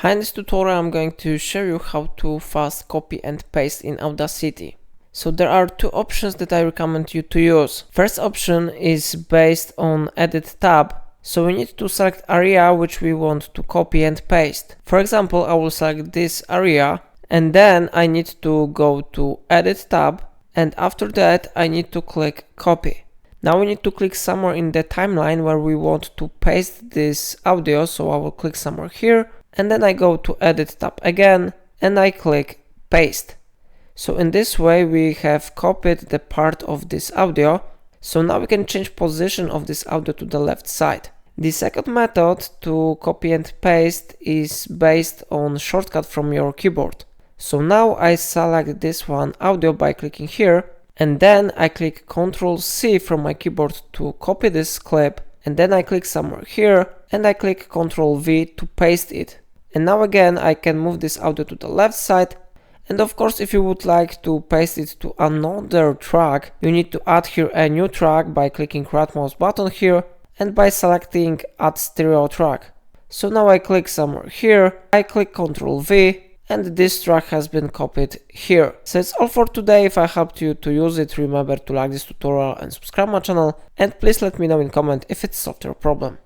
Hi, in this tutorial I'm going to show you how to fast copy and paste in Audacity. So there are two options that I recommend you to use. First option is based on Edit tab. So we need to select area which we want to copy and paste. For example, I will select this area and then I need to go to Edit tab, and after that I need to click copy. Now we need to click somewhere in the timeline where we want to paste this audio, so I will click somewhere here. And then I go to Edit tab again and I click paste. So in this way we have copied the part of this audio. So now we can change position of this audio to the left side. The second method to copy and paste is based on shortcut from your keyboard. So now I select this one audio by clicking here, and then I click Ctrl C from my keyboard to copy this clip, and then I click somewhere here and I click Ctrl V to paste it. And now again I can move this audio to the left side, and of course if you would like to paste it to another track, you need to add here a new track by clicking right mouse button here and by selecting Add Stereo Track. So now I click somewhere here, I click Ctrl V, and this track has been copied here. So it's all for today. If I helped you to use it, remember to like this tutorial and subscribe my channel, and please let me know in comment if it solved your problem.